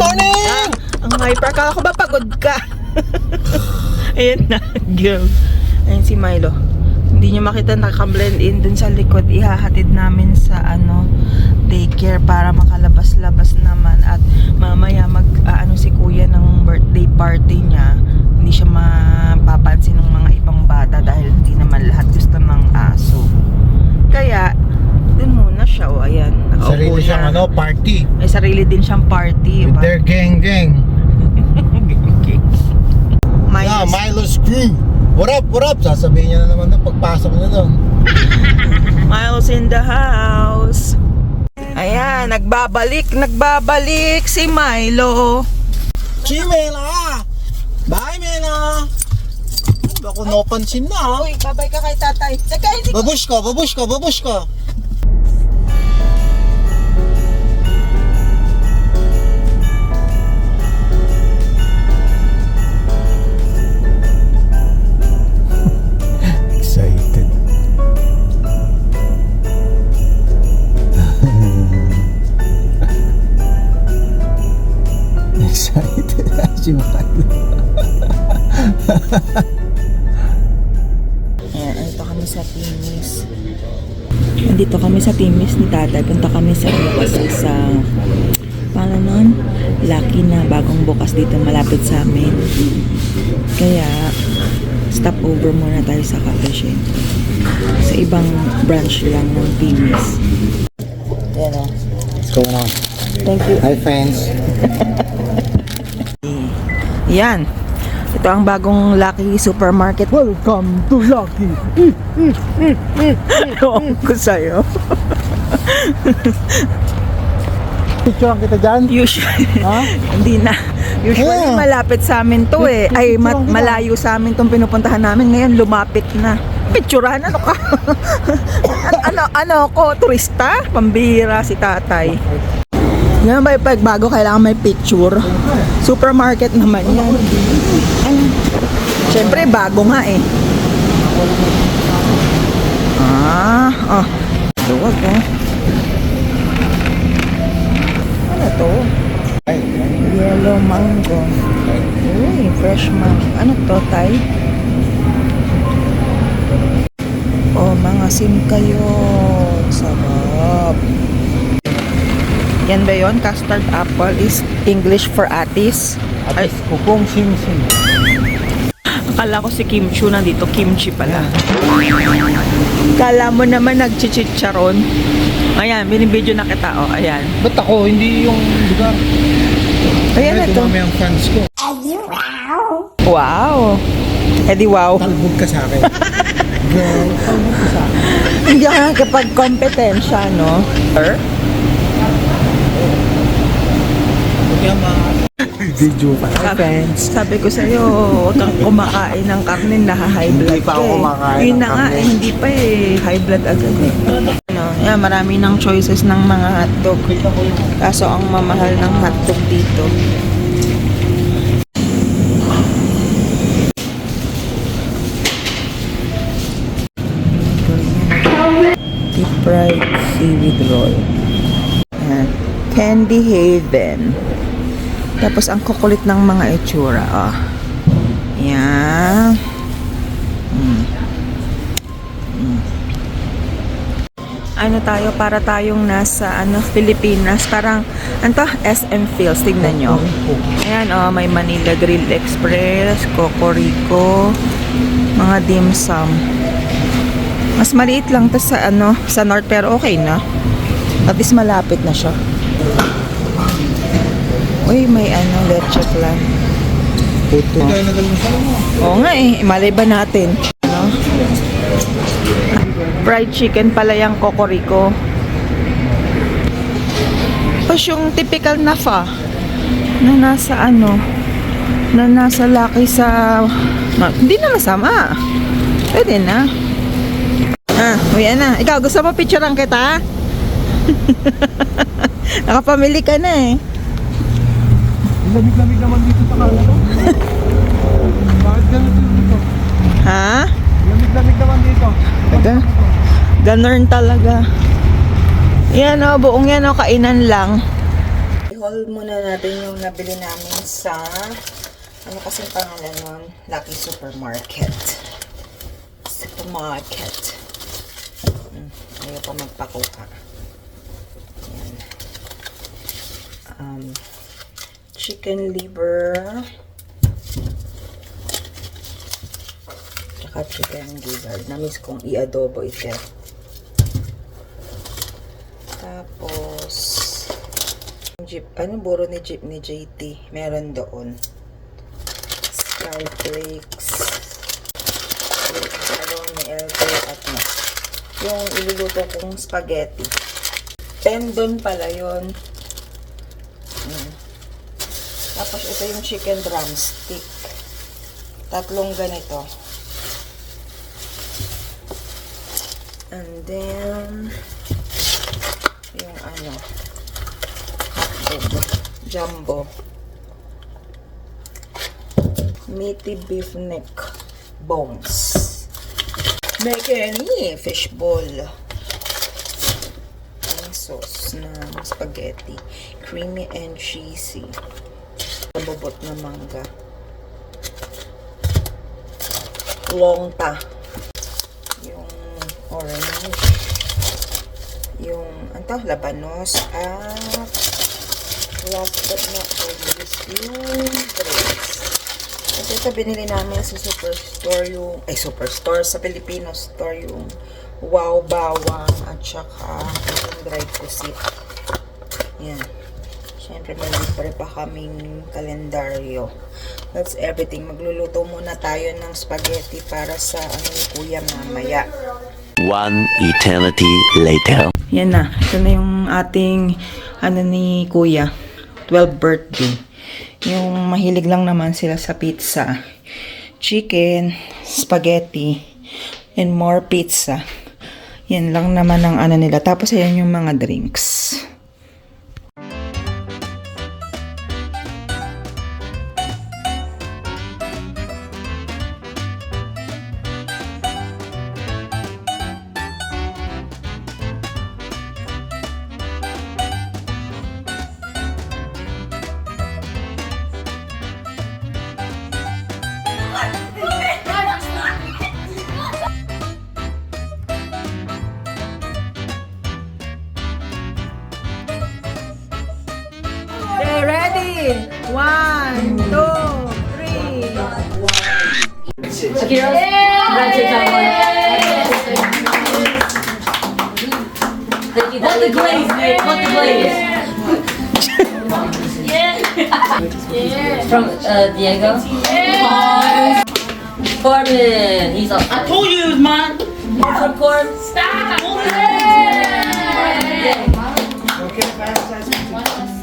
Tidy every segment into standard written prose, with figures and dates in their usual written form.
morning! Ang hyper ka. Ako ba pagod ka? Ayan na, girl. Ayan si Milo. Hindi nyo makita, nakablend in dun sa likod. Ihahatid namin sa daycare para makalabas-labas naman. At mamaya si kuya ng birthday party niya. Hindi siya mapapansin ng mga ibang bata dahil hindi naman lahat gusto ng aso. Kaya, dun muna siya. O, ayan. Sarili siyang party. May sarili din siyang party. With their gang. Milo's crew. What up? Sasabihin niya na naman na pagpasok niya doon. Miles in the house. Ayan, nagbabalik si Milo. Si Mela! Bye, Mela! Ako napansin na. Uy, babay ka kay tatay. Babush ka. Excited. Si Milo. Ayan, andito kami sa Timis. Andito kami sa Timis ni tatay. Punta kami sa paano nun? Lucky na bagong bukas dito malapit sa amin. Kaya stop over muna tayo sa Cafe. Sa ibang branch lang ng Timis. Ayan o. What's going on? Thank you. Hi, friends. Yan. Ito ang bagong Lucky Supermarket. Welcome to Lucky. Ewan ko sa'yo. Picture kita dyan? Usually, Ha? hindi na. Usually, Yeah. malapit sa amin to eh. Ay, Picturean kita. malayo sa amin tong pinupuntahan namin. Ngayon, lumapit na. Picturean? Ano ka? ano ko? Turista? Pambihira si tatay. Yan ba yung bago kailangan may picture? Supermarket naman yan. Ay, syempre, bago nga eh. Luwag oh. Ano to? Yellow mango. Uy, fresh mango. Ano to, tay? Oh, mga sim kayo. Sarap. Yan ba yun? Custard apple is English for atis. Ay, Kupong sim-sim. akala ko si Kimchi nandito. Kimchi pala. Kala mo naman nagchichicharon. Ayan, binibidyo na kita. O, ayan. Ba't ako? Hindi yung lugar. Ayan na to. Dumami ang fans ko. Wow. Eh di wow. Talbog ka sa akin. Girl, talbog ka sa akin. Hindi ka kapag kompetensya, no? Video pa. Hi, friends. Sabi ko sa'yo, huwag kang kumakain ng karne na high blood. Hindi pa ako kumakain Yun ng na nga, karne. hindi pa high blood agad eh. Yan, marami ng choices ng mga hotdog. Kaso ang mamahal ng hotdog dito. Deep fried seaweed roll. Yan. Candy Haven. Tapos ang kukulit ng mga itsura. Oh. Yan. Ano tayo, para tayong nasa Pilipinas. Parang, SM Fields. Tignan nyo. Ayan, may Manila Grill Express, Cocorico, mga dim sum. Mas maliit lang to sa sa north, pero okay na. At least malapit na siya. Uy, may leche plan. Puto. Oo nga eh, malay ba natin? Fried chicken pala yung Cocorico. Tapos yung typical na pho na nasa Lucky sa hindi na masama. Pwede na. Uy, na. Ikaw, gusto mo picturean kita? Nakapamili ka na eh. Lamig-lamig naman dito sa kanto. Bakit ganito dito? Ha? Lamig-lamig naman dito. Ganun talaga. Yan buong yan kainan lang. haul muna natin yung nabili namin sa, ano kasing pangalan nun? Lucky Supermarket. Supermarket. Ayaw pa magpakuha. Ayan. Chicken liver. Tsaka chicken gizzard. Namiss kong i-adobo ito. Tapos, jeep, buro ni jeep ni JT? Meron doon. Skyflakes. Meron ni LJ at no. Yung iluluto kong spaghetti. Tendon pala yun. Tapos ito yung chicken drumstick. 3 ganito. And then, yung hotdog. Jumbo. Meaty beef neck bones. Macaroni fishball. Ang sauce ng spaghetti. Creamy and cheesy. Nabobot na mangga. Longta. Yung orange. Yung, labanos. At last but not least, yung grapes. Kasi ito binili namin sa superstore yung, superstore sa Filipino store yung wow bawang at saka yung dried pusit. Yan. Siyempre may libre pa kaming kalendaryo. That's everything. Magluluto muna tayo ng spaghetti para sa ni Kuya mamaya. 1 eternity later. Yan na. Ito na yung ating ni Kuya. 12th birthday. Yung mahilig lang naman sila sa pizza. Chicken, spaghetti, and more pizza. Yan lang naman ang nila. Tapos ayan yung mga drinks. Okay, ready? 1, 2, 3. Okay, girls. Thank you. What the glaze, man? What the glaze? From Diego. Corbin. He's up. I told you it was mine. From Corbin. Stop.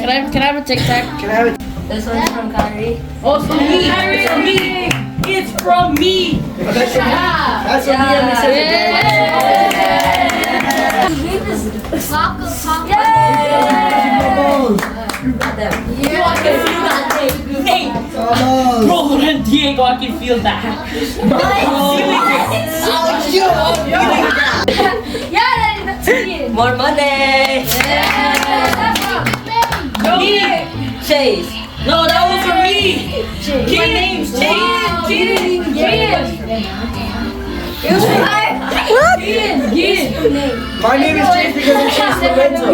Can I have a Tic Tac? This one's from Kyrie. Oh, it's from me. It's from me. It's from me. That's what Hey, bro, and Diego, I can feel that. More money. Me. Chase. No, that was for me. My name's Chase. My name is Chase because I'm Chase Lorenzo.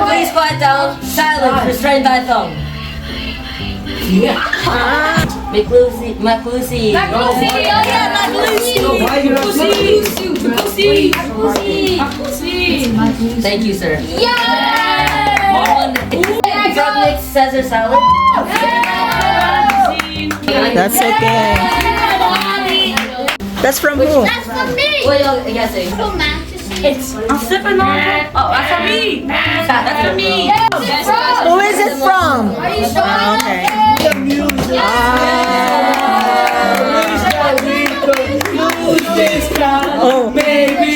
Please quiet down. Silence. Restrained by thumb. McLucy. McLucy. Thank you, sir. More money. Drop Nick Caesar salad. That's okay. That's from who? That's for me. What y'all guessing? From Manchester. It's I'm sipping on it. Oh, that's for me. That's for me. Who is it from? Are you sure? Okay. Lose this count, Oh. baby.